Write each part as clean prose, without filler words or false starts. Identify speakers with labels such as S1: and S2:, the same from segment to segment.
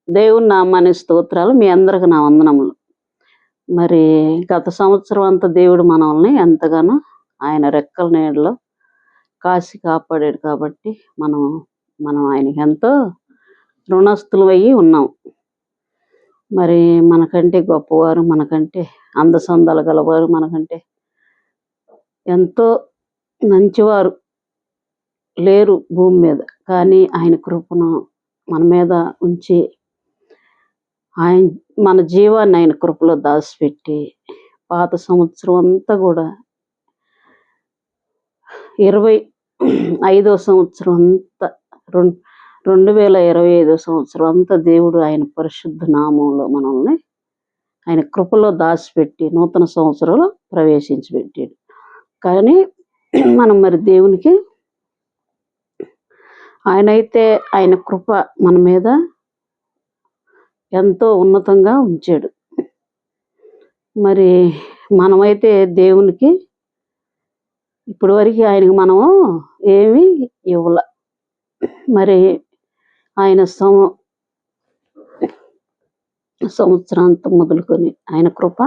S1: దేవుని నామానికి స్తోత్రాలు. మీ అందరికి నా వందనములు. మరి గత సంవత్సరం అంతా దేవుడు మనల్ని ఎంతగానో ఆయన రెక్కల నీడలో కాసి కాపాడాడు కాబట్టి మనం మనం ఆయనకి ఎంతో రుణస్థులమయ్యి ఉన్నాం. మరి మనకంటే గొప్పవారు, మనకంటే అందసందాలు గలవారు, మనకంటే ఎంతో మంచివారు లేరు భూమి మీద. కానీ ఆయన కృపను మన మీద ఉంచి ఆయన మన జీవాన్ని ఆయన కృపలో దాచిపెట్టి పాత సంవత్సరం అంతా కూడా 25వ సంవత్సరం అంతా 2025 సంవత్సరం అంతా దేవుడు ఆయన పరిశుద్ధ నామంలో మనల్ని ఆయన కృపలో దాచిపెట్టి నూతన సంవత్సరంలో ప్రవేశించబెట్టాడు. కానీ మనం మరి దేవునికి ఆయన కృప మన మీద ఎంతో ఉన్నతంగా ఉంచాడు. మరి మనమైతే దేవునికి ఇప్పటి వరకు ఆయనకి మనము ఏమీ ఇవ్వాల. మరి ఆయన సంవత్సరాంతం మొదలుకొని ఆయన కృప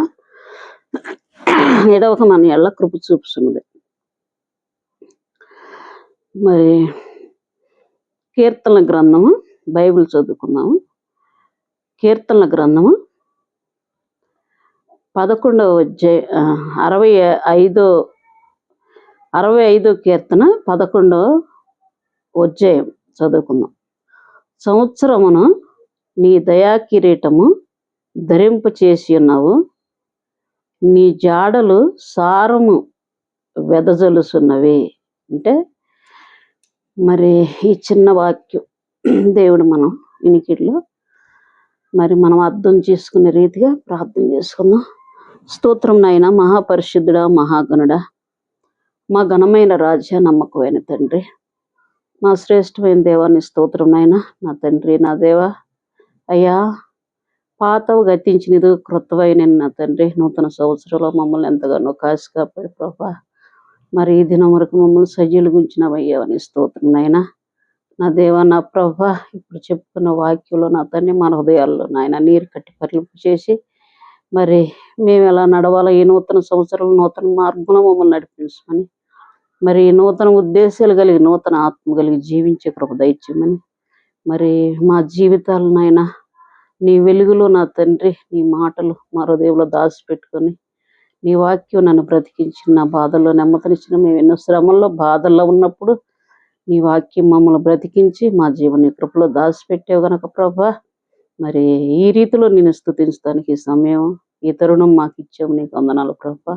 S1: ఏడవక మన ఎళ్ళ కృప చూపుతున్నది. మరి కీర్తనల గ్రంథము బైబిల్ చదువుకుందాము. కీర్తనల గ్రంథము 11వ అధ్యాయం 65వ కీర్తన 11వ అధ్యాయం చదువుకుందాం. సంవత్సరమును నీ దయా కిరీటము ధరింప చేసి ఉన్నావు, నీ జాడలు సారము వెదజలుసున్నవి. అంటే మరి ఈ చిన్న వాక్యం దేవుడు మనం వినికిడిలో మరి మనం అర్థం చేసుకునే రీతిగా ప్రార్థన చేసుకుందాం. స్తోత్రం నాయన, మహాపరిశుద్ధుడా, మహాగణుడా, మా ఘనమైన రాజ్య నమ్మకమైన తండ్రి, మా శ్రేష్టమైన దేవాన్ని స్తోత్రం నాయన. నా తండ్రి, నా దేవ, అయ్యా పాతవు గతించినది క్రొత్తవైన నా తండ్రి, నూతన సంవత్సరంలో మమ్మల్ని ఎంతగానో కాసి కాపాడి ప్రభా, మరి ఈ దినం వరకు మమ్మల్ని సజీలు గుంచినవయ్యావని స్తోత్రం నాయన. నా దేవ, నా ప్రభా, ఇప్పుడు చెప్పుకున్న వాక్యంలో నా తండ్రి మన హృదయాల్లో నాయన నీరు కట్టి పరిలింపు చేసి మరి మేము ఎలా నడవాలో ఈ నూతన సంవత్సరంలో నూతన మార్గంలో మమ్మల్ని నడిపించమని, మరి నూతన ఉద్దేశాలు కలిగి నూతన ఆత్మ కలిగి జీవించే కృప దయచేయమని, మరి మా జీవితాలనైనా నీ వెలుగులో నా తండ్రి నీ మాటలు మా హృదయంలో దాచిపెట్టుకొని నీ వాక్యం నన్ను బ్రతికించి నా బాధల్లో నెమ్మదినిచ్చిన మేము ఎన్నో శ్రమల్లో బాధల్లో ఉన్నప్పుడు నీ వాక్యం మమ్మల్ని బ్రతికించి మా జీవన కృపలో దాచిపెట్టావు గనక ప్రభా, మరి ఈ రీతిలో నేను స్తుతించడానికి ఈ సమయం ఈ తరుణం మాకు ఇచ్చావు. నీకు వందనాలు ప్రభా.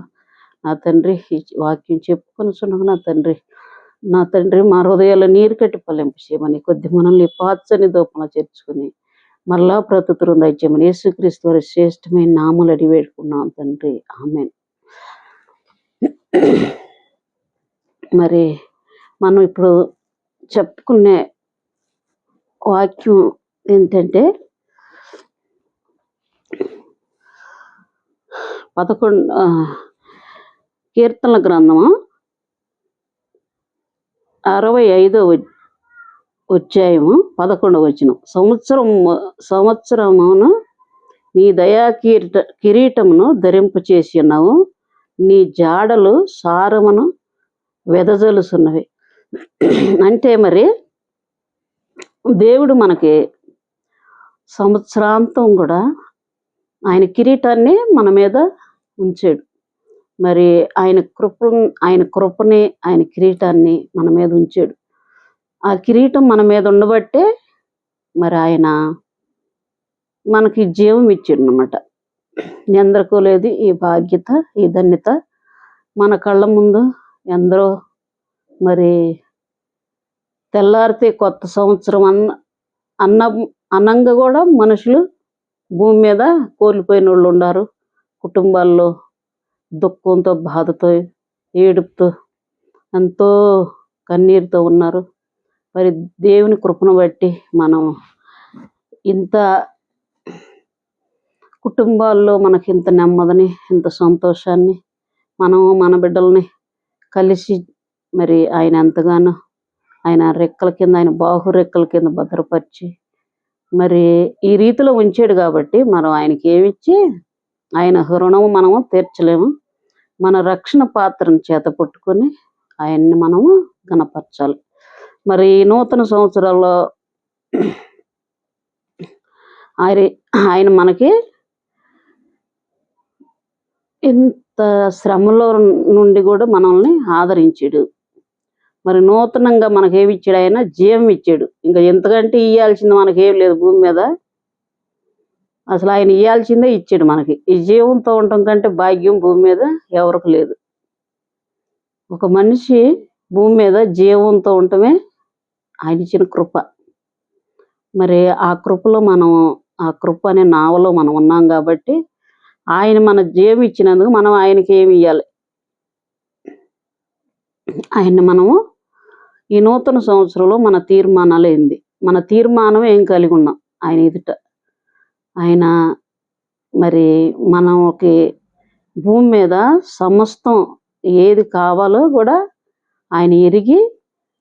S1: నా తండ్రి ఈ వాక్యం చెప్పుకొని చున్నాను నా తండ్రి మా హృదయాల్లో నీరు కట్టి పలింపు చేయమని, కొద్ది మనల్ని పాచని దూపంలో చేర్చుకుని మరలా ప్రతుతురు దయచేయమని యేసుక్రీస్తు వారి శ్రేష్టమైన నామములు అడిగి వేడుకున్నాం తండ్రి, ఆమేన్. మరి మనం ఇప్పుడు చెప్పుకునే వాక్యం ఏంటంటే 11 కీర్తనల గ్రంథము 65వ అధ్యాయము 11వ వచనం. సంవత్సరమును నీ దయా కిరీటమును ధరింప చేసి ఉన్నావు, నీ జాడలు సారమును వెదజలుసున్నవి. అంటే మరి దేవుడు మనకి సంవత్సరాంతం కూడా ఆయన కిరీటాన్ని మన మీద ఉంచాడు. మరి ఆయన కృపని ఆయన కిరీటాన్ని మన మీద ఉంచాడు. ఆ కిరీటం మన మీద ఉండబట్టే మరి ఆయన మనకి జీవం ఇచ్చాడు అన్నమాట. ఎందరికో లేదు ఈ భాగ్యత, ఈ ధన్యత. మన కళ్ళ ముందు ఎందరో మరి తెల్లారితే కొత్త సంవత్సరం అన్నంగా కూడా మనుషులు భూమి మీద కోల్పోయిన వాళ్ళు ఉన్నారు. కుటుంబాల్లో దుఃఖంతో, బాధతో, ఏడుపుతో, ఎంతో కన్నీరుతో ఉన్నారు. మరి దేవుని కృపను బట్టి మనం ఇంత కుటుంబాల్లో మనకి ఇంత నెమ్మదిని, ఇంత సంతోషాన్ని, మనము మన బిడ్డల్ని కలిసి మరి ఆయన ఎంతగానో ఆయన రెక్కల కింద, ఆయన బాహు రెక్కల కింద భద్రపరిచి మరి ఈ రీతిలో ఉంచాడు కాబట్టి మనం ఆయనకి ఏమిచ్చి ఆయన రుణము మనము తీర్చలేము. మన రక్షణ పాత్రను చేత పట్టుకొని ఆయన్ని మనము గణపరచాలి. మరి ఈ నూతన సంవత్సరాల్లో ఆయన మనకి ఇంత శ్రమలో నుండి కూడా మనల్ని ఆదరించాడు. మరి నూతనంగా మనకేమి ఇచ్చాడు? ఆయన జీవం ఇచ్చాడు. ఇంకా ఎంతకంటే ఇవ్వాల్సింది మనకేం లేదు భూమి మీద. అసలు ఆయన ఇవ్వాల్సిందే ఇచ్చాడు మనకి. ఈ జీవంతో ఉండటం కంటే భాగ్యం భూమి మీద ఎవరికి లేదు. ఒక మనిషి భూమి మీద జీవంతో ఉండటమే ఆయన ఇచ్చిన కృప. మరి ఆ కృపలో ఆ కృప అనే నావలో మనం ఉన్నాం కాబట్టి ఆయన మన జీవం ఇచ్చినందుకు మనం ఆయనకి ఏమి ఇవ్వాలి? ఆయన్ని మనము ఈ నూతన సంవత్సరంలో మన తీర్మానాలు ఏంది? మన తీర్మానం ఏం కలిగి ఉన్నాం ఆయన ఎదుట? ఆయన మరి మనకి భూమి మీద సమస్తం ఏది కావాలో కూడా ఆయన ఎరిగి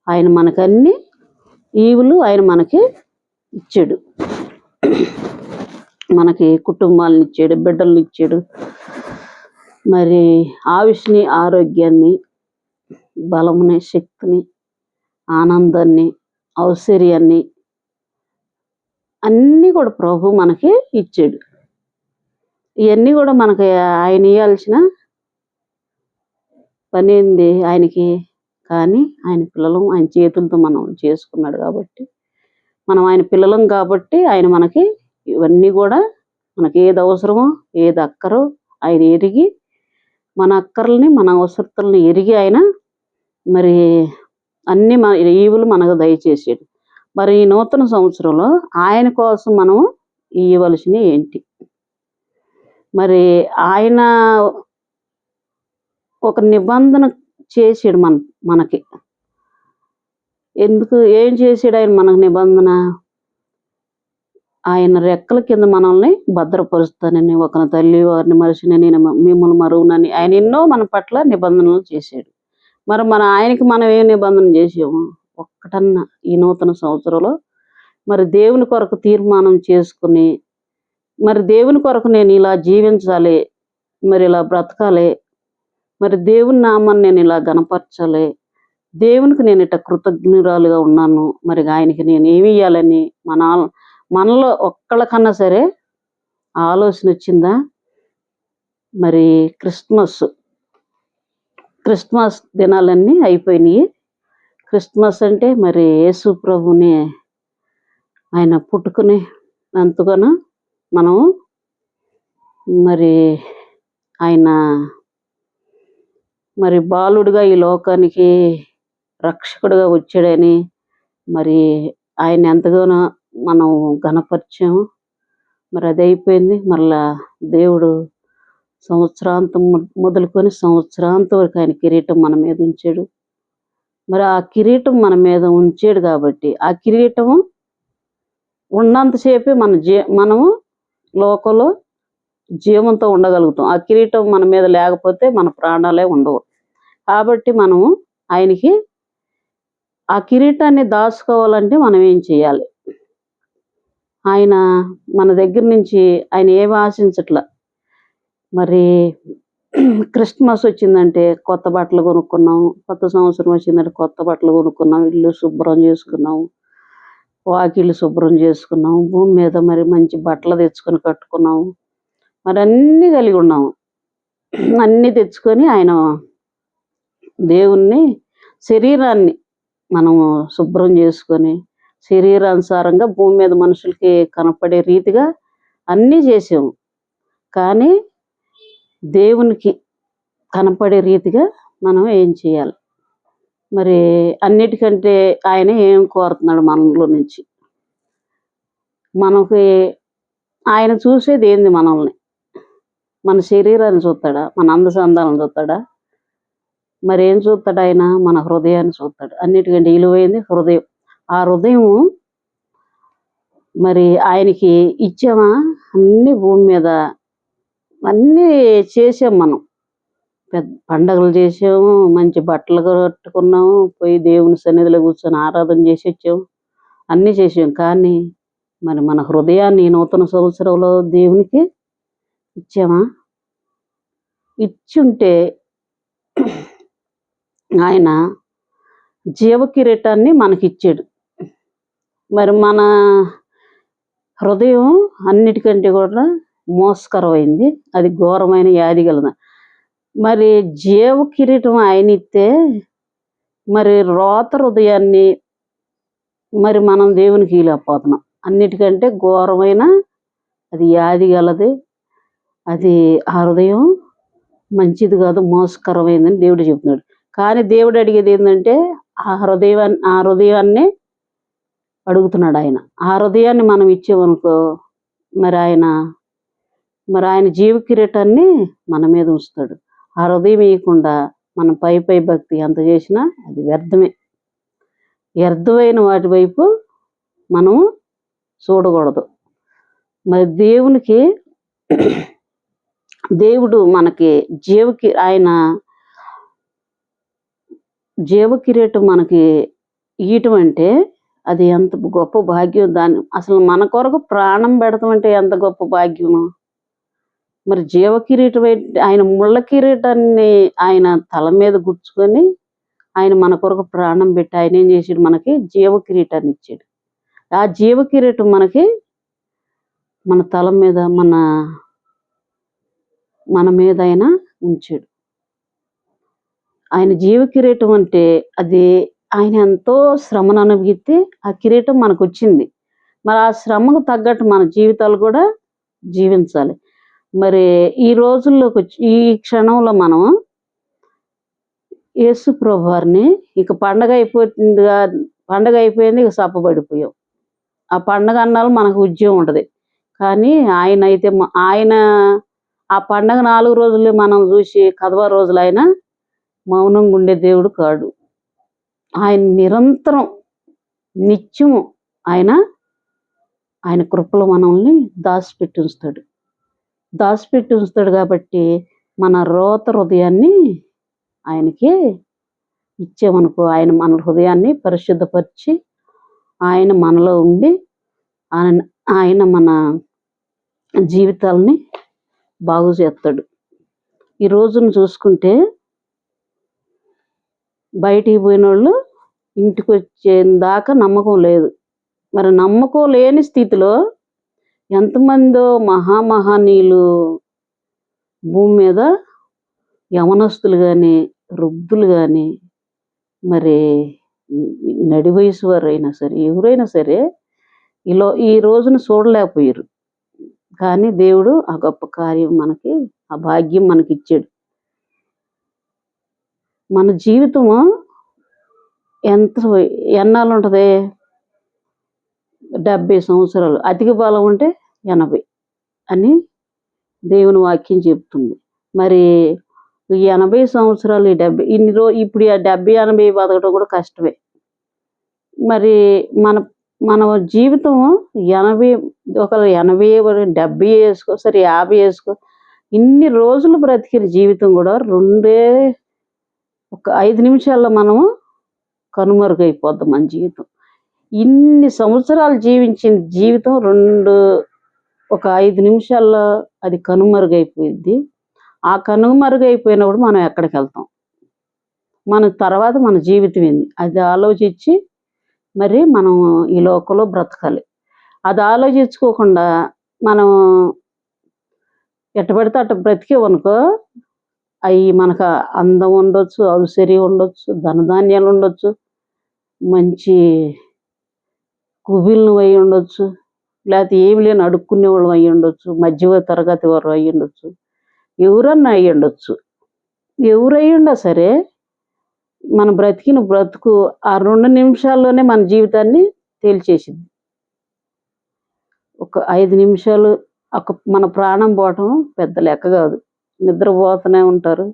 S1: ఆయన మనకన్నీ ఈవులు ఆయన మనకి ఇచ్చాడు. మనకి కుటుంబాలను ఇచ్చాడు, బిడ్డలను ఇచ్చాడు, మరి ఆయుష్ని, ఆరోగ్యాన్ని, బలముని, శక్తిని, ఆనందాన్ని, ఔశ్వర్యాన్ని అన్నీ కూడా ప్రభు మనకి ఇచ్చాడు. ఇవన్నీ కూడా మనకి ఆయన ఇవ్వాల్సిన పని ఏంది ఆయనకి? కానీ ఆయన పిల్లలం, ఆయన చేతులతో మనం చేసుకున్నాడు కాబట్టి మనం ఆయన పిల్లలం కాబట్టి ఆయన మనకి ఇవన్నీ కూడా మనకి ఏది అవసరమో ఏది అక్కరో ఆయన ఎరిగి మన అక్కర్లని మన అవసరతల్ని ఎరిగి ఆయన మరి అన్ని మన ఈవులు మనకు దయచేసాడు. మరి ఈ నూతన సంవత్సరంలో ఆయన కోసం మనం ఇవ్వవలసినవి ఏంటి? మరి ఆయన ఒక నిబంధన చేసాడు మనకి. ఎందుకు ఏం చేసాడు ఆయన మనకు నిబంధన? ఆయన రెక్కల కింద మనల్ని భద్రపరుస్తానని, ఒక తల్లి వారిని మరిచిన నేను మిమ్మల్ని మరువునని ఆయన ఎన్నో మన పట్ల నిబంధనలు చేశాడు. మరి ఆయనకి మనం ఏం నిబంధన చేసాము? ఒక్కటన్నా ఈ నూతన సంవత్సరంలో మరి దేవుని కొరకు తీర్మానం చేసుకుని, మరి దేవుని కొరకు నేను ఇలా జీవించాలి, మరి ఇలా బ్రతకాలి, మరి దేవుని నామాన్ని నేను ఇలా గణపరచాలి, దేవునికి నేను ఇట్లా కృతజ్ఞురాలుగా ఉన్నాను, మరి ఆయనకి నేను ఏమి ఇవ్వాలని మనలో ఒక్కళ్ళకన్నా సరే ఆలోచన వచ్చిందా? మరి క్రిస్మస్ దినాలన్నీ అయిపోయినాయి. క్రిస్మస్ అంటే మరి యేసు ప్రభుని ఆయన పుట్టుకుని అంతగానో మనం మరి ఆయన మరి బాలుడుగా ఈ లోకానికి రక్షకుడుగా వచ్చాడని మరి ఆయన ఎంతగానో మనం ఘనపరిచాము. మరి అది అయిపోయింది. మరలా దేవుడు సంవత్సరాంతం మొదలుకొని సంవత్సరాంతం వరకు ఆయన కిరీటం మన మీద ఉంచాడు. మరి ఆ కిరీటం మన మీద ఉంచాడు కాబట్టి ఆ కిరీటము ఉన్నంతసేపే మనము లోకంలో జీవంతో ఉండగలుగుతాం. ఆ కిరీటం మన మీద లేకపోతే మన ప్రాణాలే ఉండవు. కాబట్టి మనము ఆయనకి ఆ కిరీటాన్ని దాచుకోవాలంటే మనం ఏం చేయాలి? ఆయన మన దగ్గర నుంచి ఆయన ఏమి ఆశించట్లా. మరి క్రిస్మస్ వచ్చిందంటే కొత్త బట్టలు కొనుక్కున్నాము, కొత్త సంవత్సరం వచ్చిందంటే కొత్త బట్టలు కొనుక్కున్నాం, ఇల్లు శుభ్రం చేసుకున్నాము, వాకిళ్ళు శుభ్రం చేసుకున్నాము, భూమి మీద మరి మంచి బట్టలు తెచ్చుకొని కట్టుకున్నాము, మరి అన్నీ కలిగి ఉన్నాము. అన్నీ తెచ్చుకొని ఆయన దేవుణ్ణి శరీరాన్ని మనము శుభ్రం చేసుకొని శరీరానుసారంగా భూమి మీద మనుషులకి కనపడే రీతిగా అన్నీ చేసాము. కానీ దేవునికి కనపడే రీతిగా మనం ఏం చేయాలి? మరి అన్నిటికంటే ఆయన ఏం కోరుతున్నాడు మనలో నుంచి? మనకి ఆయన చూసేది ఏంది? మనల్ని, మన శరీరాన్ని చూస్తాడా? మన అందచందాలను చూస్తాడా? మరి ఏం చూస్తాడు ఆయన? మన హృదయాన్ని చూస్తాడు. అన్నిటికంటే విలువైంది హృదయం. ఆ హృదయం మరి ఆయనకి ఇచ్చామా? అన్ని భూమి మీద అన్నీ చేసాం. మనం పెద్ద పండగలు చేసాము, మంచి బట్టలు కట్టుకున్నాము, పోయి దేవుని సన్నిధిలో కూర్చొని ఆరాధన చేసి వచ్చాము, అన్నీ చేసాం. కానీ మరి మన హృదయాన్ని నూతన సంవత్సరంలో దేవునికి ఇచ్చామా? ఇచ్చుంటే ఆయన జీవ కిరీటాన్ని మనకిచ్చాడు. మరి మన హృదయం అన్నిటికంటే కూడా మోసకరమైంది, అది ఘోరమైన వ్యాధి గలది. మరి జీవ కిరీటం ఆయన ఇస్తే మరి రోత హృదయాన్ని మరి మనం దేవునికి ఇవ్వలేకపోతున్నాం. అన్నిటికంటే ఘోరమైన అది వ్యాధి గలది, అది ఆ హృదయం మంచిది కాదు, మోసకరమైందని దేవుడు చెప్తున్నాడు. కానీ దేవుడు అడిగేది ఏంటంటే ఆ హృదయాన్ని అడుగుతున్నాడు ఆయన. ఆ హృదయాన్ని మనం ఇచ్చామనుకో మరి ఆయన జీవ కిరీటాన్ని మన మీద ఉంచుతాడు. ఆ హృదయం ఇవ్వకుండా మనం పై భక్తి ఎంత చేసినా అది వ్యర్థమే. వ్యర్థమైన వాటి వైపు మనం చూడకూడదు. మరి దేవుడు మనకి ఆయన జీవ కిరీటం మనకి ఇయ్యటం అంటే అది ఎంత గొప్ప భాగ్యం. అసలు మన కొరకు ప్రాణం పెడతాం అంటే ఎంత గొప్ప భాగ్యము. మరి జీవ కిరీటం ఆయన ముళ్ళ కిరీటాన్ని ఆయన తల మీద గుచ్చుకొని ఆయన మన కొరకు ప్రాణం పెట్టి ఆయన ఏం చేసాడు, మనకి జీవ కిరీటాన్ని ఇచ్చాడు. ఆ జీవ కిరీటం మనకి మన తల మీద మన మీద ఆయన ఉంచాడు. ఆయన జీవ కిరీటం అంటే అది ఆయన ఎంతో శ్రమను అనుభవిస్తే ఆ కిరీటం మనకు వచ్చింది. మరి ఆ శ్రమకు తగ్గట్టు మన జీవితాలు కూడా జీవించాలి. మరి ఈ రోజుల్లోకి ఈ క్షణంలో మనం యేసు ప్రభువారిని ఇక పండగ అయిపోయింది, ఇక సప్పబడిపోయాం. ఆ పండగ అన్నాళ్ళు మనకు ఉద్యోగం ఉంటుంది. కానీ ఆయన ఆ పండగ 4 రోజులు మనం చూసి కదవ రోజులు ఆయన మౌనంగా ఉండే దేవుడు కాడు. ఆయన నిరంతరం నిత్యము ఆయన కృపలో మనల్ని దాచిపెట్టి ఉంచుతాడు. కాబట్టి మన రోత హృదయాన్ని ఆయనకి ఇచ్చామనుకో ఆయన మన హృదయాన్ని పరిశుద్ధపరిచి ఆయన మనలో ఉండి ఆయన మన జీవితాలని బాగు చేస్తాడు. ఈ రోజును చూసుకుంటే బయటికి పోయిన వాళ్ళు ఇంటికి వచ్చేదాకా నమ్మకం లేదు. మరి నమ్మకం లేని స్థితిలో ఎంతమందో మహామహనీయులు భూమి మీద యవనస్తులు కానీ వృద్ధులు కానీ మరి నడి వయసు వారైనా సరే ఎవరైనా సరే ఈ రోజున చూడలేకపోయారు. కానీ దేవుడు ఆ గొప్ప కార్యం మనకి ఆ భాగ్యం మనకి ఇచ్చాడు. మన జీవితము ఎన్నాళ్ళు ఉంటుంది? 70 సంవత్సరాలు, అధిక బలం ఉంటే 80 అని దేవుని వాక్యం చెప్తుంది. మరి 80 సంవత్సరాలు 70 ఇప్పుడు 70-80 బతకడం కూడా కష్టమే. మరి మన జీవితం 80, ఒకరు 80, 70 వేసుకో, సరే 50 వేసుకో, ఇన్ని రోజులు బ్రతికిన జీవితం కూడా ఒక 5 నిమిషాల్లో మనము కనుమరుగైపోద్ది మన జీవితం. ఇన్ని సంవత్సరాలు జీవించిన జీవితం ఒక 5 నిమిషాల్లో అది కనుమరుగైపోయింది. ఆ కనుమరుగైపోయినప్పుడు మనం ఎక్కడికి వెళ్తాం? మన తర్వాత మన జీవితం ఏంది అది ఆలోచించి మరి మనం ఈ లోకంలో బ్రతకాలి. అది ఆలోచించుకోకుండా మనం ఎట్టబడితే అట్ట బ్రతికేవనుకో అవి మనకు అందం ఉండొచ్చు, ఔశ్వర్యం ఉండొచ్చు, ధనధాన్యాలు ఉండొచ్చు, మంచి కుబీలను అయి ఉండొచ్చు, లేకపోతే ఏమి లేని అడుక్కునే వాళ్ళు అయి ఉండొచ్చు, మధ్య తరగతి వారు అయి ఉండొచ్చు, ఎవరన్నా అయి ఉండొచ్చు. ఎవరయ్యుండా సరే మన బ్రతికిన బ్రతుకు ఆ 2 నిమిషాల్లోనే మన జీవితాన్ని తేల్చేసింది. ఒక 5 నిమిషాలు మన ప్రాణం పోవటం పెద్ద లెక్క కాదు. నిద్రపోతూనే ఉంటారు.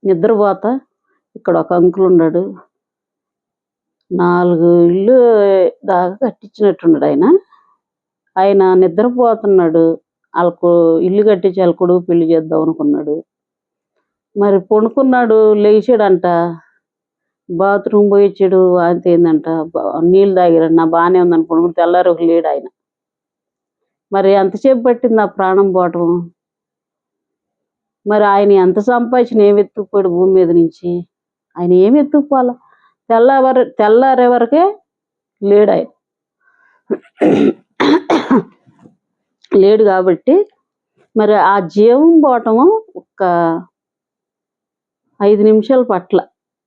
S1: నిద్రపోతా ఇక్కడ ఒక అంకుల్ ఉన్నాడు, 4 ఇళ్ళు దాకా కట్టించినట్టున్నాడు. ఆయన నిద్రపోతున్నాడు. వాళ్ళకు ఇల్లు కట్టించి వాళ్ళ కొడుకు పెళ్లి చేద్దాం అనుకున్నాడు. మరి పడుకున్నాడు, లేచాడంట. బాత్రూమ్ పోయి వచ్చాడు, వాంతి అయిందంట, నీళ్ళు తాగారన్న, బాగానే ఉందనుకోండి, తెల్లారి ఒక లేడు ఆయన. మరి ఎంతసేపు పట్టింది ఆ ప్రాణం పోవటం? మరి ఆయన ఎంత సంపాదించిన ఏమి ఎత్తుకుపోయాడు భూమి మీద నుంచి? ఆయన ఏమి ఎత్తుకుపోవాలా? తెల్లారే వరకే లేడు ఆయన. లేడు కాబట్టి మరి ఆ జీవం పోవటము ఒక 5 నిమిషాల పట్ల.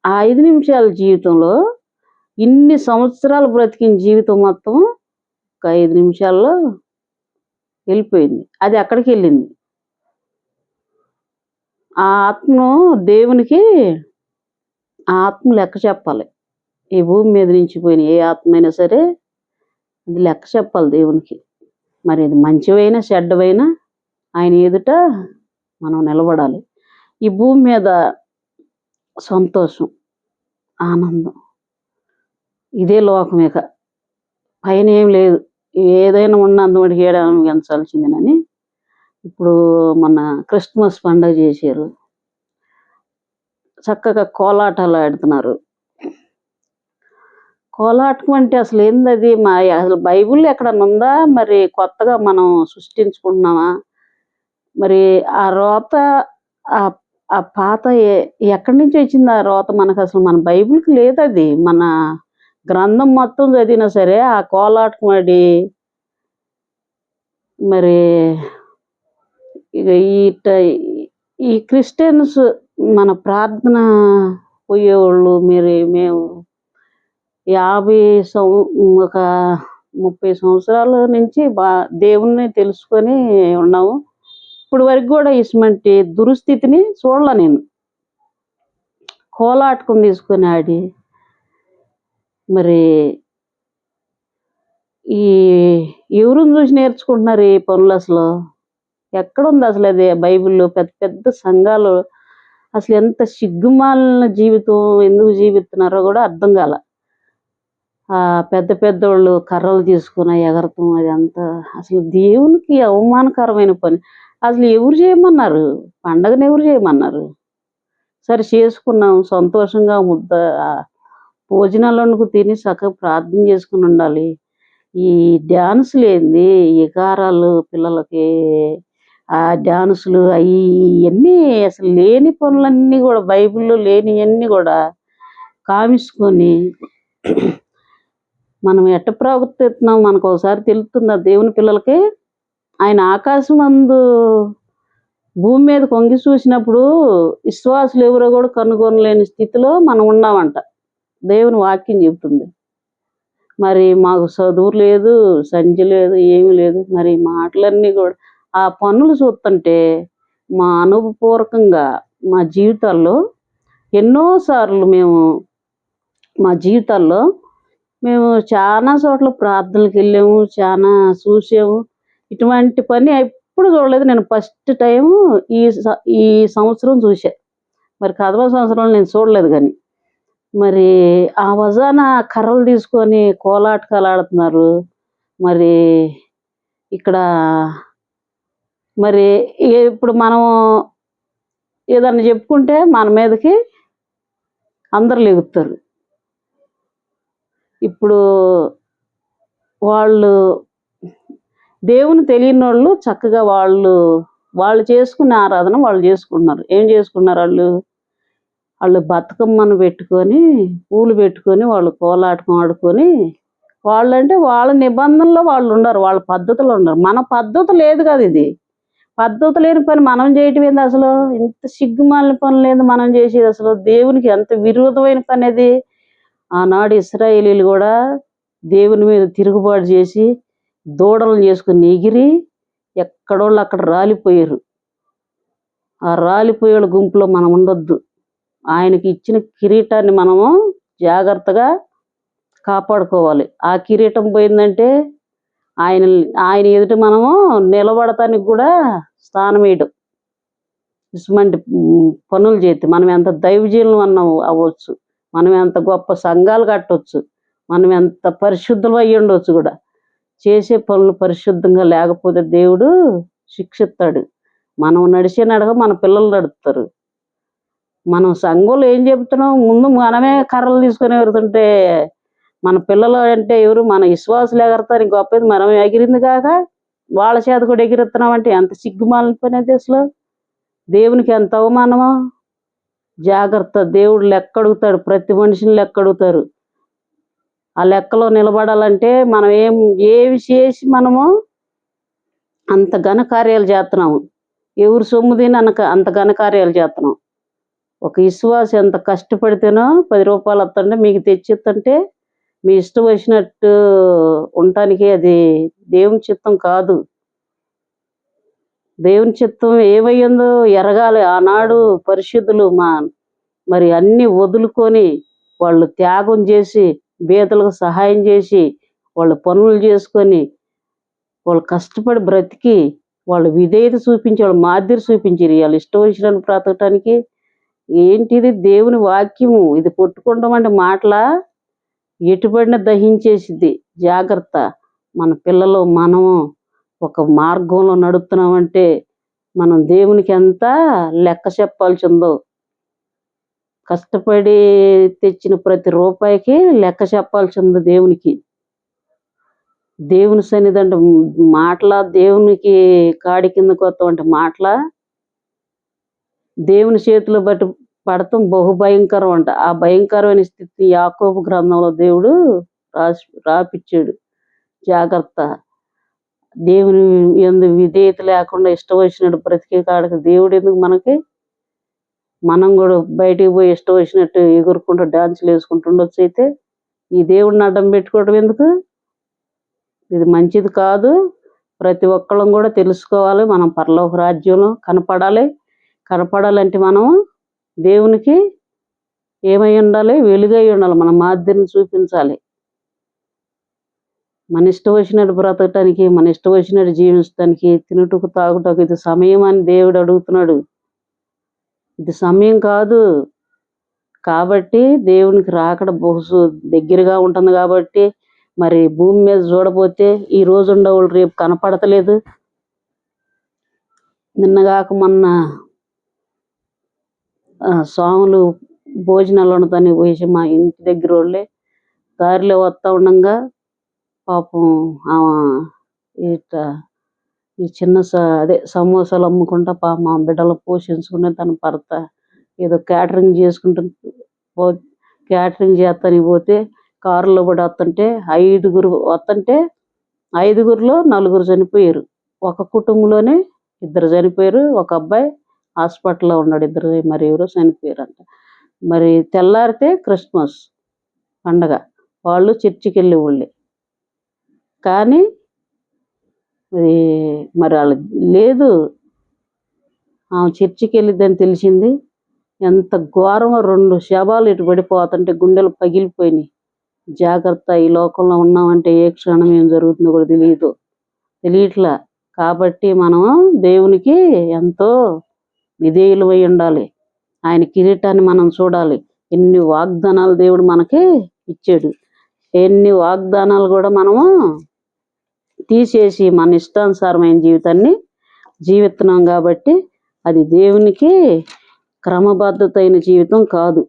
S1: ఆ 5 నిమిషాల జీవితంలో ఇన్ని సంవత్సరాలు బ్రతికిన జీవితం మొత్తం ఒక 5 నిమిషాల్లో వెళ్ళిపోయింది. అది ఎక్కడికి వెళ్ళింది? ఆ ఆత్మను దేవునికి ఆ ఆత్మ లెక్క చెప్పాలి. ఈ భూమి మీద నుంచి పోయిన ఏ ఆత్మ అయినా సరే అది లెక్క చెప్పాలి దేవునికి. మరి ఇది మంచివైనా చెడ్డవైనా ఆయన ఎదుట మనం నిలబడాలి. ఈ భూమి మీద సంతోషం, ఆనందం ఇదే లోకం, ఇక పైన ఏం లేదు. ఏదైనా ఉన్నంత మటుకు ఏడాదించాల్సిందేనని ఇప్పుడు మన క్రిస్మస్ పండుగ చేశారు, చక్కగా కోలాటాలు ఆడుతున్నారు. కోలాటం అంటే అసలు ఏంది అది? అసలు బైబిల్లో ఎక్కడన్నా ఉందా? మరి కొత్తగా మనం సృష్టించుకుంటున్నామా? మరి ఆ రోత ఆ పాత ఎక్కడి నుంచి వచ్చింది ఆ రోత? మనకు అసలు మన బైబిల్కి లేదు అది. మన గ్రంథం మొత్తం చదివినా సరే ఆ కోలాటం ఆడి మరి ఇక ఈ క్రిస్టియన్స్ మన ప్రార్థన పోయేవాళ్ళు మేము ఒక 30 సంవత్సరాల నుంచి దేవుణ్ణి తెలుసుకొని ఉన్నాము. ఇప్పుడు వరకు కూడా ఇటువంటి దుస్థితిని చూడలే నేను. కోలాటకం తీసుకొని ఆడి మరి ఈ ఎవరిని చూసి నేర్చుకుంటున్నారు ఈ పనులు? అసలు ఎక్కడుంది అసలు అది బైబిల్లో? పెద్ద పెద్ద సంఘాలు అసలు ఎంత సిగ్గుమాలిన జీవితం ఎందుకు జీవిస్తున్నారో కూడా అర్థం కాల. ఆ పెద్ద పెద్దోళ్ళు కర్రలు తీసుకుని ఎగరతం, అది అంతా అసలు దేవునికి అవమానకరమైన పని. అసలు ఎవరు చేయమన్నారు? పండగను ఎవరు చేయమన్నారు? సరే చేసుకున్నాం, సంతోషంగా భోజనాలు వండుకు తిని చక్కగా ప్రార్థన చేసుకుని ఉండాలి. ఈ డ్యాన్సులు ఏంది, ఈ గారాలు పిల్లలకి, ఆ డ్యాన్సులు అవి ఇవన్నీ అసలు లేని పనులన్నీ కూడా బైబిల్లో లేనివన్నీ కూడా కామిసుకొని మనం ఎట్ట ప్రవర్తిస్తున్నాం మనకు ఒకసారి తెలుస్తుందా దేవుని పిల్లలకి? ఆయన ఆకాశం అందు భూమి మీద కొంగి చూసినప్పుడు విశ్వాసులు ఎవరో కూడా కనుగొనలేని స్థితిలో మనం ఉన్నామంట, దేవుని వాక్యం చెబుతుంది. మరి మాకు చదువు లేదు, సంధ్య లేదు, ఏమీ లేదు. మరి మాటలన్నీ కూడా ఆ పనులు చూస్తుంటే మా అనుభవపూర్వకంగా మా జీవితాల్లో ఎన్నోసార్లు మా జీవితాల్లో మేము చాలా చోట్ల ప్రార్థనలకు వెళ్ళాము, చాలా చూసాము. ఇటువంటి పని ఎప్పుడు చూడలేదు. నేను ఫస్ట్ టైం ఈ సంవత్సరం చూసా. మరి కదవ సంవత్సరంలో నేను చూడలేదు. కానీ మరి ఆ వజాన కర్రలు తీసుకొని కోలాటకాలు ఆడుతున్నారు. మరి ఇక్కడ మరి ఇప్పుడు మనం ఏదన్నా చెప్పుకుంటే మన మీదకి అందరు లెగుతారు. ఇప్పుడు వాళ్ళు దేవుని తెలియని వాళ్ళు చక్కగా వాళ్ళు చేసుకునే ఆరాధన వాళ్ళు చేసుకుంటున్నారు. ఏం చేసుకున్నారు? వాళ్ళు బతుకమ్మను పెట్టుకొని, పూలు పెట్టుకొని, వాళ్ళు కోలాటం ఆడుకొని, వాళ్ళంటే వాళ్ళ నిబంధనలో వాళ్ళు ఉన్నారు, వాళ్ళ పద్ధతిలో ఉన్నారు. మన పద్ధతి లేదు కదా. ఇది పద్ధతి లేని పని మనం చేయటం ఏంది? అసలు ఇంత సిగ్గుమాలిన పని లేదు మనం చేసేది. అసలు దేవునికి ఎంత విరోధమైన పని అది. ఆనాడు ఇశ్రాయేలీలు కూడా దేవుని మీద తిరుగుబాటు చేసి దూడలను చేసుకుని ఎగిరి ఎక్కడోళ్ళు అక్కడ రాలిపోయారు. ఆ రాలిపోయేళ్ళ గుంపులో మనం ఉండొద్దు. ఆయనకి ఇచ్చిన కిరీటాన్ని మనము జాగ్రత్తగా కాపాడుకోవాలి. ఆ కిరీటం పోయిందంటే ఆయన ఎదుట మనము నిలబడటానికి కూడా స్థానం వేయడం. ఇటువంటి పనులు చేస్తే మనం ఎంత దైవజీలను అవ్వచ్చు, మనం ఎంత గొప్ప సంఘాలు కట్టవచ్చు, మనం ఎంత పరిశుద్ధం అయ్యి ఉండవచ్చు. కూడా చేసే పనులు పరిశుద్ధంగా లేకపోతే దేవుడు శిక్షిస్తాడు. మనం నడిచే నడక మన పిల్లలు నడుపుతారు. మనం సంఘంలో ఏం చెప్తున్నాం, ముందు మనమే కర్రలు తీసుకొని ఎగురుతుంటే మన పిల్లలు అంటే ఎవరు, మన విశ్వాసులు ఎగరతారు, గొప్పది మనం ఎగిరింది కాక వాళ్ళ చేత కూడా ఎగిరెత్తున్నాం అంటే ఎంత సిగ్గుమాలిన పని అది అసలు. దేవునికి ఎంత అవమానమో. జాగ్రత్త, దేవుడు లెక్క అడుగుతాడు, ప్రతి మనిషిని లెక్క అడుగుతారు. ఆ లెక్కలో నిలబడాలంటే మనం ఏవి చేసి మనము అంత ఘనకార్యాలు చేస్తున్నాము, ఎవరు సొమ్ము తిని అంత ఘనకార్యాలు చేస్తున్నాం. ఒక విశ్వాసం ఎంత కష్టపడితేనో 10 రూపాయలు వస్తుంటే మీకు తెచ్చిస్తుంటే మీ ఇష్టం వచ్చినట్టు ఉండటానికి అది దేవుని చిత్తం కాదు. దేవుని చిత్తం ఏమయ్యిందో ఎరగాలి. ఆనాడు పరిశుద్ధులు మరి అన్నీ వదులుకొని వాళ్ళు త్యాగం చేసి బీదలకు సహాయం చేసి వాళ్ళు పనులు చేసుకొని వాళ్ళు కష్టపడి బ్రతికి వాళ్ళు విధేయత చూపించి వాళ్ళు మాదిరి చూపించారు. వాళ్ళు ఇష్టం వచ్చినట్టు బ్రతకటానికి ఏంటిది దేవుని వాక్యము, ఇది పట్టుకోవడం అంటే మాటల ఎటుబడిన దహించేసిద్ది. జాగ్రత్త. మన పిల్లలు మనము ఒక మార్గంలో నడుస్తున్నామంటే మనం దేవునికి ఎంత లెక్క చెప్పాల్సి ఉందో. కష్టపడి తెచ్చిన ప్రతి రూపాయికి లెక్క చెప్పాల్సి ఉంది దేవునికి. దేవుని సన్నిధి అంటే మాటల దేవునికి కాడి కిందకు వస్తాం అంటే మాటల దేవుని చేతిలో బట్టి పడతాం బహుభయంకరం అంట. ఆ భయంకరమైన స్థితి యాకోబు గ్రంథంలో దేవుడు రాపిచ్చాడు. జాగ్రత్త. దేవుని యందు విధేయత లేకుండా ఇష్టం వచ్చినట్టు బ్రతికే కాడకి దేవుడు ఎందుకు మనకి? మనం కూడా బయటికి పోయి ఇష్టం వచ్చినట్టు ఎగురుకుంటూ డాన్సులు వేసుకుంటూ ఉండొచ్చు. అయితే ఈ దేవుడిని అడ్డం పెట్టుకోవడం ఎందుకు? ఇది మంచిది కాదు. ప్రతి ఒక్కళ్ళం కూడా తెలుసుకోవాలి, మనం పరలోక రాజ్యంలో కనపడాలంటే మనం దేవునికి ఏమై ఉండాలి? వెలుగై ఉండాలి. మన మాదిరిని చూపించాలి. మన ఇష్టం వచ్చినట్టు బ్రతకటానికి, మన ఇష్టం వచ్చినట్టు జీవించడానికి, తినుటకు తాగుటకు ఇది సమయం అని దేవుడు అడుగుతున్నాడు. ఇది సమయం కాదు. కాబట్టి దేవునికి రాకడ బహు దగ్గరగా ఉంటుంది. కాబట్టి మరి భూమి మీద చూడబోతే ఈ రోజు ఉండేవాళ్ళు రేపు కనపడతలేదు. నిన్నగాక మొన్న స్వాములు భోజనాలు వండుతాని పోయి మా ఇంటి దగ్గర వాళ్ళే దారిలో వస్తూ ఉండగా పాపం ఈ చిన్న సమోసాలు అమ్ముకుంటా మా బిడ్డలు పోషించుకునే తన భర్త ఏదో క్యాటరింగ్ చేస్తానికి పోతే కారులో పడి వస్తుంటే 5గురు వస్తుంటే 5గురిలో 4 చనిపోయారు. ఒక కుటుంబంలోనే 2 చనిపోయారు. ఒక అబ్బాయి హాస్పిటల్లో ఉన్నాడు. 2 మరి ఎవరో చనిపోయారంట. మరి తెల్లారితే క్రిస్మస్ పండగ, వాళ్ళు చర్చికి వెళ్ళే వాళ్ళే. కానీ మరి వాళ్ళు లేదు, ఆమె చర్చికి వెళ్ళిద్దని తెలిసింది. ఎంత ఘోరమో, 2 శవాలు ఇటు పడిపోతుంటే గుండెలు పగిలిపోయినాయి. జాగ్రత్త. ఈ లోకంలో ఉన్నామంటే ఏ క్షణం ఏం జరుగుతుందో కూడా తెలియట్లా. కాబట్టి మనం దేవునికి ఎంతో విధేయులమై ఉండాలి. ఆయన కిరీటాన్ని మనం చూడాలి. ఎన్ని వాగ్దానాలు దేవుడు మనకి ఇచ్చాడు. ఎన్ని వాగ్దానాలు కూడా మనము తీసేసి మన ఇష్టానుసారమైన జీవితాన్ని జీవిస్తున్నాం. కాబట్టి అది దేవునికి క్రమబద్ధత అయిన జీవితం కాదు.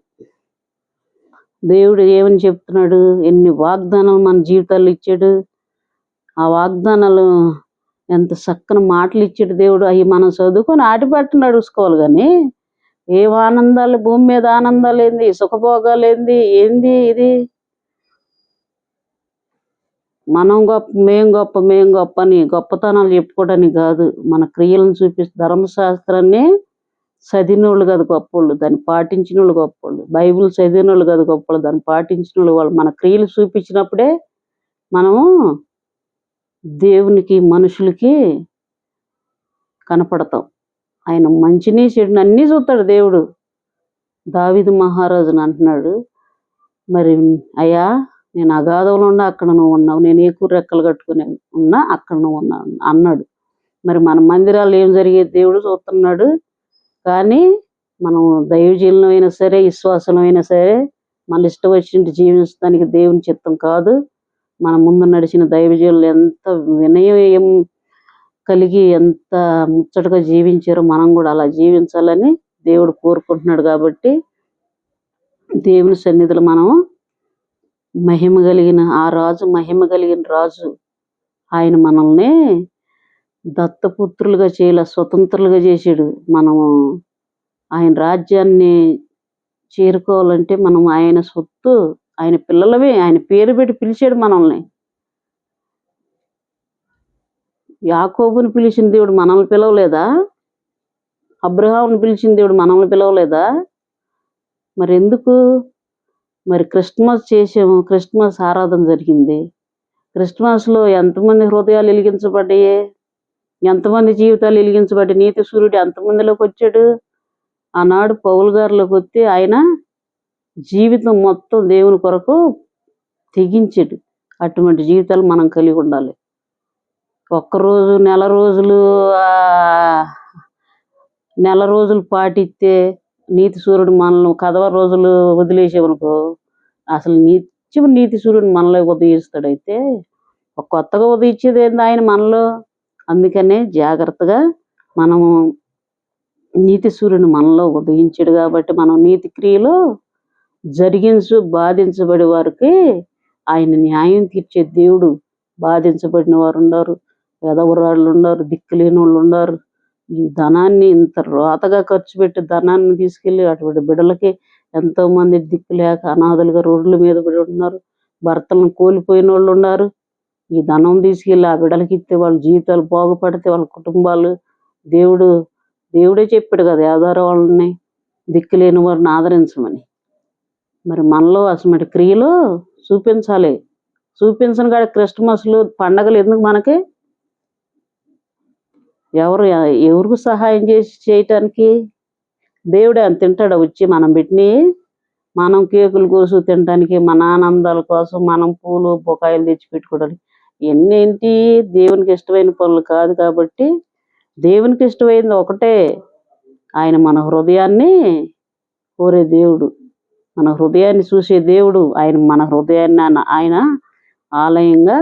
S1: దేవుడు ఏమని చెప్తున్నాడు? ఎన్ని వాగ్దానాలు మన జీవితాల్లో ఇచ్చాడు. ఆ వాగ్దానాలు ఎంత చక్కని మాటలు ఇచ్చాడు దేవుడు. అవి మనం చదువుకొని ఆటిపట్టు నడుచుకోవాలి. కానీ ఏం ఆనందాలు, భూమి మీద ఆనందాలు ఏంది, సుఖభోగాలు ఏంది ఇది? మనం గొప్ప, మేం గొప్ప అని గొప్పతనాలు చెప్పుకోవడానికి కాదు. మన క్రియలను ధర్మశాస్త్రాన్ని చదివినోళ్ళు కాదు గొప్పోళ్ళు, దాన్ని పాటించిన వాళ్ళు గొప్పోళ్ళు. బైబిల్ చదివిన వాళ్ళు కాదు గొప్పలు, దాన్ని పాటించిన వాళ్ళు. మన క్రియలు చూపించినప్పుడే మనము దేవునికి మనుషులకి కనపడతాం. ఆయన మంచిని చెడుని అన్నీ చూస్తాడు దేవుడు. దావీదు మహారాజుని అంటున్నాడు, మరి అయ్యా నేను అగాధంలో ఉన్నా అక్కడ నువ్వు ఉన్నావు, నేను ఏకూరు రెక్కలు కట్టుకుని ఉన్నా అక్కడ నువ్వు ఉన్నావు అన్నాడు. మరి మన మందిరాలు ఏం జరిగేది దేవుడు చూస్తున్నాడు. కానీ మనం దైవజీలమైనా సరే, విశ్వాసమైనా సరే, మన ఇష్టం వచ్చినట్టు జీవించడానికి దేవుని చిత్తం కాదు. మన ముందు నడిచిన దైవజీలు ఎంత వినయం కలిగి ఎంత ముచ్చటగా జీవించారో మనం కూడా అలా జీవించాలని దేవుడు కోరుకుంటున్నాడు. కాబట్టి దేవుని సన్నిధిలో మనం మహిమ కలిగిన మహిమ కలిగిన రాజు ఆయన మనల్ని దత్తపుత్రులుగా చేయలే, స్వతంత్రులుగా చేశాడు. మనము ఆయన రాజ్యాన్ని చేరుకోవాలంటే మనం ఆయన సొత్తు, ఆయన పిల్లలమే. ఆయన పేరు పెట్టి పిలిచాడు మనల్ని. యాకోబుని పిలిచిన దేవుడు మనల్ని పిలవలేదా? అబ్రహాముని పిలిచిన దేవుడు మనల్ని పిలవలేదా? మరి ఎందుకు? మరి క్రిస్మస్ చేసాము, క్రిస్మస్ ఆరాధన జరిగింది. క్రిస్మస్లో ఎంతమంది హృదయాలు వెలిగించబడ్డాయి, ఎంతమంది జీవితాలు వెలిగించబడ్డాయి. నీతి సూర్యుడు ఎంతమందిలోకి వచ్చాడు? ఆనాడు పౌలు గారిలోకి వస్తే ఆయన జీవితం మొత్తం దేవుని కొరకు తెగించాడు. అటువంటి జీవితాలు మనం కలిగి ఉండాలి. ఒక్కరోజు నెల రోజులు పాటిస్తే నీతి సూర్యుడు మనల్ని కదవ రోజులు వదిలేసామనుకో, అసలు నిత్యం నీతి సూర్యుడు మనలో ఉదయిస్తాడైతే కొత్తగా ఉదయించేది ఏంది ఆయన మనలో. అందుకనే జాగ్రత్తగా మనము నీతి సూర్యుని మనలో ఉదయించాడు కాబట్టి మనం నీతి క్రియలో బాధించబడే వారికి ఆయన న్యాయం తీర్చే దేవుడు. బాధించబడిన వారు ఉన్నారు, ఎదవరాళ్ళు ఉన్నారు, దిక్కులేని వాళ్ళు ఉన్నారు. ఈ ధనాన్ని ఇంత రోతగా ఖర్చు పెట్టి ధనాన్ని తీసుకెళ్ళి అటువంటి బిడ్డలకి ఎంతోమంది దిక్కు లేక అనాథలుగా రోడ్ల మీద పడి ఉన్నారు. భర్తలను కోల్పోయిన వాళ్ళు ఉన్నారు. ఈ ధనం తీసుకెళ్ళి ఆ బిడ్డలకి ఇస్తే వాళ్ళ జీవితాలు బాగుపడితే వాళ్ళ కుటుంబాలు దేవుడే చెప్పాడు కదా, వాళ్ళని దిక్కులేని వారిని ఆదరించమని. మరి మనలో అసలు క్రియలు చూపించాలి. చూపించని కాడ క్రిస్మస్లు పండగలు ఎందుకు మనకి? ఎవరికి సహాయం చేయటానికి? దేవుడే అంత తింటాడా వచ్చి మనం పెట్టినవి? మనం కేకులు కోసు తినడానికి, మన ఆనందాల కోసం మనం పూలు బొకాయలు తెచ్చి పెట్టుకోవడానికి ఎన్నేంటి? దేవునికి ఇష్టమైన పనులు కాదు. కాబట్టి దేవునికి ఇష్టమైంది ఒకటే, ఆయన మన హృదయాన్ని కోరే దేవుడు, మన హృదయాన్ని చూసే దేవుడు. మన హృదయాన్ని ఆయన ఆలయంగా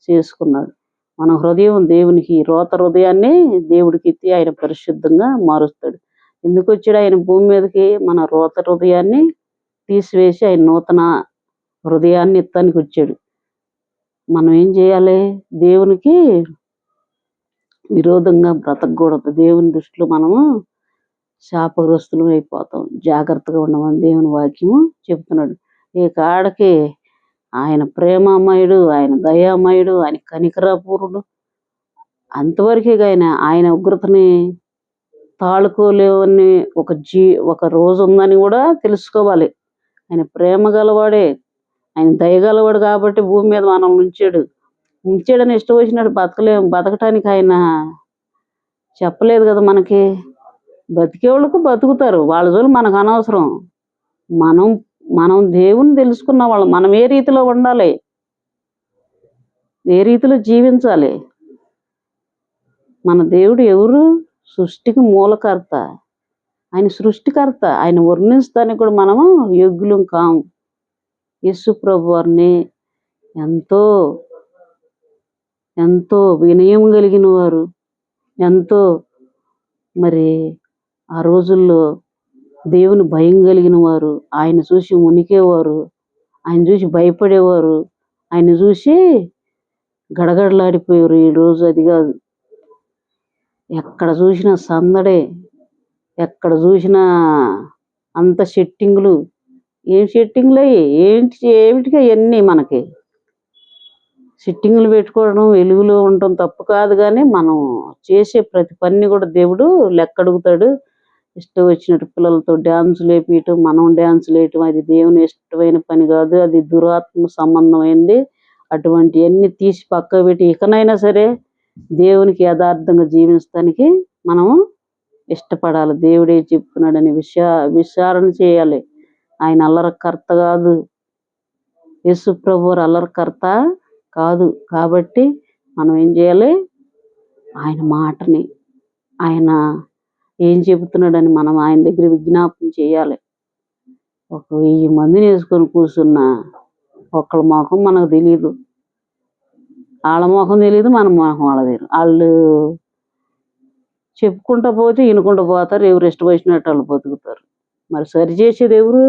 S1: చేసుకున్నాడు. మన హృదయం దేవునికి, రోత హృదయాన్ని దేవుడికి ఎత్తి ఆయన పరిశుద్ధంగా మారుస్తాడు. ఎందుకు వచ్చాడు ఆయన భూమి మీదకి? మన రోత హృదయాన్ని తీసివేసి ఆయన నూతన హృదయాన్ని ఎత్తానికి వచ్చాడు. మనం ఏం చేయాలి? దేవునికి విరోధంగా బ్రతకూడదు. దేవుని దృష్టిలో మనము శాపగ్రస్తులం అయిపోతాం. జాగ్రత్తగా ఉండమని దేవుని వాక్యము చెప్తున్నాడు. ఈ కాడకి ఆయన ప్రేమమయుడు, ఆయన దయామయుడు, ఆయన కనికరపూరుడు. అంతవరకే ఆయన ఉగ్రతని తాళుకోలేవని ఒక రోజు ఉందని కూడా తెలుసుకోవాలి. ఆయన ప్రేమ గలవాడే, ఆయన దయగలవాడు కాబట్టి భూమి మీద మనం ఉంచాడని ఇష్టం వచ్చినట్టు బతకటానికి ఆయన చెప్పలేదు కదా మనకి. బతికేవాళ్ళకు బతుకుతారు, వాళ్ళ జోలు మనకు అనవసరం. మనం దేవుని తెలుసుకున్న వాళ్ళు మనం ఏ రీతిలో ఉండాలి, ఏ రీతిలో జీవించాలి. మన దేవుడు ఎవరు? సృష్టికి మూలకర్త, ఆయన సృష్టికర్త. ఆయన వర్ణించడానికి కూడా మనము యోగ్యులం కాము. యేసు ప్రభు వారిని ఎంతో ఎంతో వినయం కలిగిన వారు, ఎంతో మరి ఆ రోజుల్లో దేవుని భయం కలిగిన వారు, ఆయన చూసి ఉనికేవారు, ఆయన చూసి భయపడేవారు, ఆయన చూసి గడగడలాడిపోయారు. ఈరోజు అది కాదు. ఎక్కడ చూసినా సందడే, ఎక్కడ చూసినా అంత సెట్టింగులు. ఏం సెట్టింగులు అయ్యి? ఏమిటిగా అవన్నీ? మనకి సెట్టింగులు పెట్టుకోవడం, వెలుగులో ఉండటం తప్పు కాదు. కానీ మనం చేసే ప్రతి పని కూడా దేవుడు లెక్క అడుగుతాడు. ఇష్టం వచ్చినట్టు పిల్లలతో డ్యాన్సులు వేపించటం, మనం డ్యాన్సులు వేయటం అది దేవుని ఇష్టమైన పని కాదు. అది దురాత్మ సంబంధమైంది. అటువంటివన్నీ తీసి పక్క పెట్టి ఇకనైనా సరే దేవునికి యథార్థంగా జీవించడానికి మనము ఇష్టపడాలి. దేవుడే చెప్తున్నాడని విచారణ చేయాలి. ఆయన అల్లరికర్త కాదు, యేసు ప్రభువు అల్లరికర్త కాదు. కాబట్టి మనం ఏం చేయాలి? ఆయన మాటని, ఆయన ఏం చెబుతున్నాడని మనం ఆయన దగ్గర విజ్ఞాపన చేయాలి. 1000 మందిని వేసుకొని కూర్చున్న ఒకళ్ళ మొహం మనకు తెలియదు, వాళ్ళ మొహం తెలియదు, మన మొహం వాళ్ళ తెలియదు. వాళ్ళు చెప్పుకుంటా పోతే వినుకుంటూ పోతారు, ఎవరు ఇష్టం వచ్చినట్టు వాళ్ళు బతుకుతారు. మరి సరి చేసేది ఎవరు?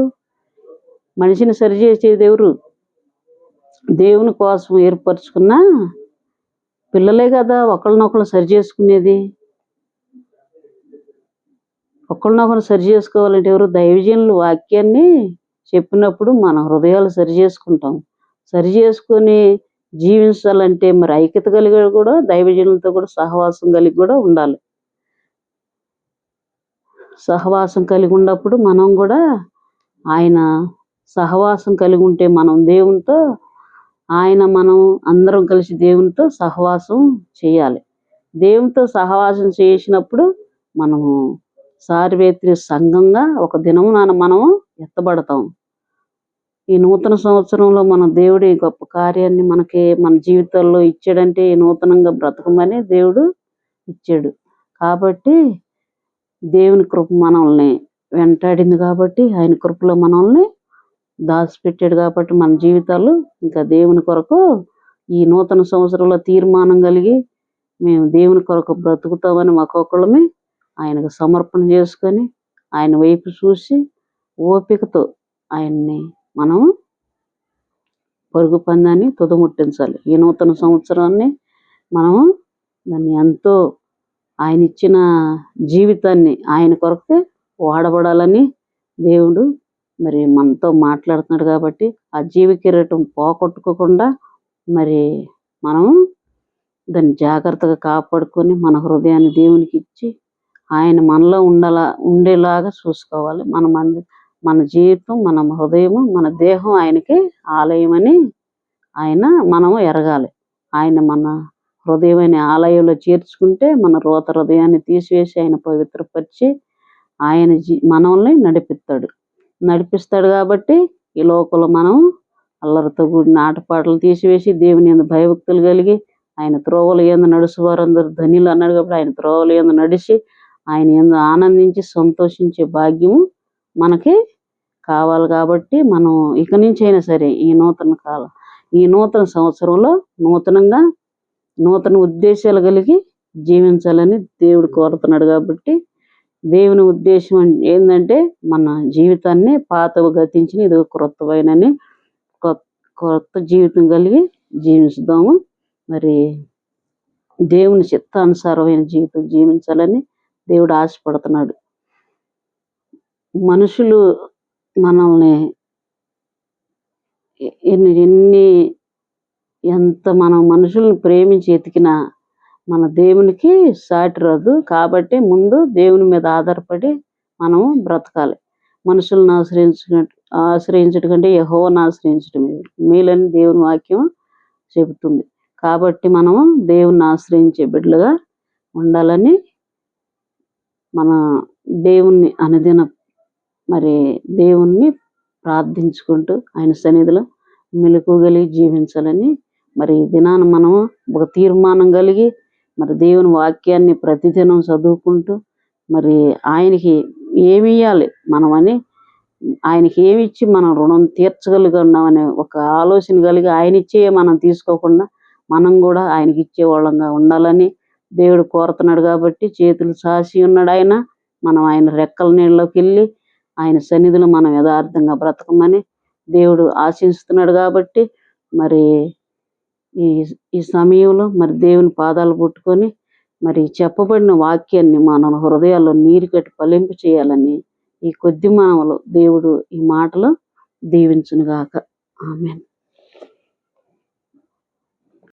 S1: మనిషిని సరి చేసేది ఎవరు? దేవుని కోసం ఏర్పరచుకున్న పిల్లలే కదా ఒకళ్ళనొకళ్ళు సరి చేసుకునేది. ఒకళ్ళనొకళ్ళు సరి చేసుకోవాలంటే ఎవరు? దైవజనులు వాక్యాన్ని చెప్పినప్పుడు మన హృదయాలు సరి చేసుకుంటాం. సరి చేసుకొని జీవించాలంటే మరి ఐక్యత కలిగి కూడా దైవజనులతో కూడా సహవాసం కలిగి కూడా ఉండాలి. సహవాసం కలిగి ఉన్నప్పుడు మనం కూడా ఆయన సహవాసం కలిగి ఉంటే మనం దేవునితో మనం అందరం కలిసి దేవునితో సహవాసం చేయాలి. దేవునితో సహవాసం చేసినప్పుడు మనము సార్వత్రిక సంఘంగా ఒక దినమున మనము ఎత్తబడతాం. ఈ నూతన సంవత్సరంలో మన దేవుడి గొప్ప కార్యాన్ని మనకి మన జీవితాల్లో ఇచ్చాడంటే నూతనంగా బ్రతకమని దేవుడు ఇచ్చాడు. కాబట్టి దేవుని కృప మనల్ని వెంటాడింది కాబట్టి ఆయన కృపలో మనల్ని దాచిపెట్టాడు కాబట్టి మన జీవితాలు ఇంకా దేవుని కొరకు ఈ నూతన సంవత్సరంలో తీర్మానం కలిగి మేము దేవుని కొరకు బ్రతుకుతామని ఒక్కొక్కళ్ళమే ఆయనకు సమర్పణ చేసుకొని ఆయన వైపు చూసి ఓపికతో ఆయన్ని మనం పరుగు పందాన్ని తుదముట్టించాలి. ఈ నూతన సంవత్సరాన్ని మనము దాన్ని ఎంతో ఆయన ఇచ్చిన జీవితాన్ని ఆయన కొరకు వాడబడాలని దేవుడు మరి మనతో మాట్లాడుతున్నాడు. కాబట్టి ఆ జీవ కిరీటం పోగొట్టుకోకుండా మరి మనం దాన్ని జాగ్రత్తగా కాపాడుకొని మన హృదయాన్ని దేవునికి ఇచ్చి ఆయన మనలో ఉండేలాగా చూసుకోవాలి. మన జీవితం, మన హృదయము, మన దేహం ఆయనకి ఆలయమని మనము ఎరగాలి. ఆయన మన హృదయమైన ఆలయంలో చేర్చుకుంటే మన రోత హృదయాన్ని తీసివేసి ఆయన పవిత్రపరిచి ఆయన మనల్ని నడిపిస్తాడు. కాబట్టి ఈ లోకంలో మనం అల్లరితో కూడిన ఆటపాటలు తీసివేసి దేవుని యందు భయభక్తులు కలిగి ఆయన త్రోవలు యందు నడుచువారందరూ ధన్యులు అన్నాడు. కాబట్టి ఆయన త్రోవలు యందు నడిచి ఆయన యందు ఆనందించి సంతోషించే భాగ్యము మనకి కావాలి. కాబట్టి మనం ఇక నుంచి అయినా సరే ఈ నూతన సంవత్సరంలో నూతన ఉద్దేశాలు కలిగి జీవించాలని దేవుడు కోరుతున్నాడు. కాబట్టి దేవుని ఉద్దేశం ఏంటంటే మన జీవితాన్ని పాతవి గతించిన ఇది క్రొత్తమైనని కొత్త జీవితం కలిగి జీవిస్తాము. మరి దేవుని చిత్తానుసారమైన జీవితం జీవించాలని దేవుడు ఆశపడుతున్నాడు. మనుషులు మనల్ని ఎంత మనం మనుషులను ప్రేమించి ఎతికినా మన దేవునికి సాటి రాదు. కాబట్టి ముందు దేవుని మీద ఆధారపడి మనము బ్రతకాలి. మనుషులను ఆశ్రయించడం కంటే యెహోవాను ఆశ్రయించడం మేలని దేవుని వాక్యం చెబుతుంది. కాబట్టి మనము దేవుని ఆశ్రయించే బిడ్డలుగా ఉండాలని మన దేవుణ్ణి అనుదిన మరి దేవుణ్ణి ప్రార్థించుకుంటూ ఆయన సన్నిధిలో మెలకువగలిగి జీవించాలని మరి ఈ దినాన మనం ఒక తీర్మానం కలిగి మరి దేవుని వాక్యాన్ని ప్రతిదినం చదువుకుంటూ మరి ఆయనకి ఏమి ఇవ్వాలి మనమని ఆయనకి ఏమి ఇచ్చి మనం రుణం తీర్చగలుగున్నామనే ఒక ఆలోచన కలిగి ఆయన ఇచ్చే మనం తీసుకోకుండా మనం కూడా ఆయనకి ఇచ్చే వాళ్ళంగా ఉండాలని దేవుడు కోరుతున్నాడు. కాబట్టి చేతులు చాచి ఉన్నాడు ఆయన. మనం ఆయన రెక్కల నీళ్ళలోకి వెళ్ళి ఆయన సన్నిధిలో మనం యథార్థంగా బ్రతకమని దేవుడు ఆశిస్తున్నాడు. కాబట్టి మరి ఈ సమయంలో మరి దేవుని పాదాలు పట్టుకొని మరి చెప్పబడిన వాక్యాన్ని మన హృదయాల్లో నీరు కట్టి ఫలింపు చేయాలని ఈ కొద్ది మానవులు దేవుడు ఈ మాటలు దీవించునుగాక. ఆమేన్.